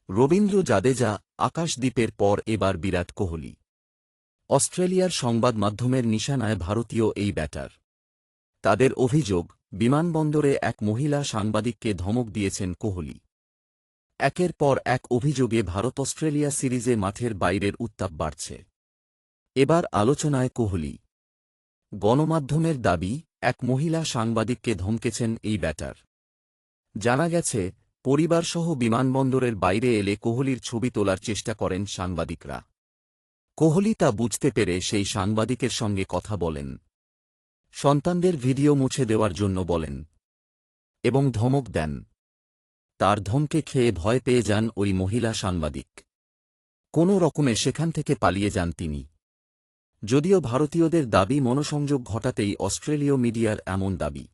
রবীন্দ্র জাদেজা, আকাশদীপের পর এবার বিরাট কোহলি। অস্ট্রেলিয়ার সংবাদ মাধ্যমের নিশানায় ভারতীয় এই ব্যাটার। তাদের অভিযোগ, বিমানবন্দরে এক মহিলা সাংবাদিককে ধমক দিয়েছেন কোহলি। একের পর এক অভিযোগে ভারত অস্ট্রেলিয়া সিরিজে মাঠের বাইরের উত্তাপ বাড়ছে। এবার আলোচনায় কোহলি। গণমাধ্যমের দাবি, এক মহিলা সাংবাদিককে ধমকেছেন এই ব্যাটার। জানা গেছে, পরিবারসহ বিমানবন্দরের বাইরে এলে কোহলির ছবি তোলার চেষ্টা করেন সাংবাদিকরা। কোহলি তা বুঝতে পেরে সেই সাংবাদিকের সঙ্গে কথা বলেন, সন্তানদের ভিডিও মুছে দেওয়ার জন্য বলেন এবং ধমক দেন। তার ধমকে খেয়ে ভয় পেয়ে যান ওই মহিলা সাংবাদিক। কোনো রকমে সেখান থেকে পালিয়ে যান তিনি। যদিও ভারতীয়দের দাবি মনসংযোগ ঘটাতেই অস্ট্রেলীয় মিডিয়ার এমন দাবি।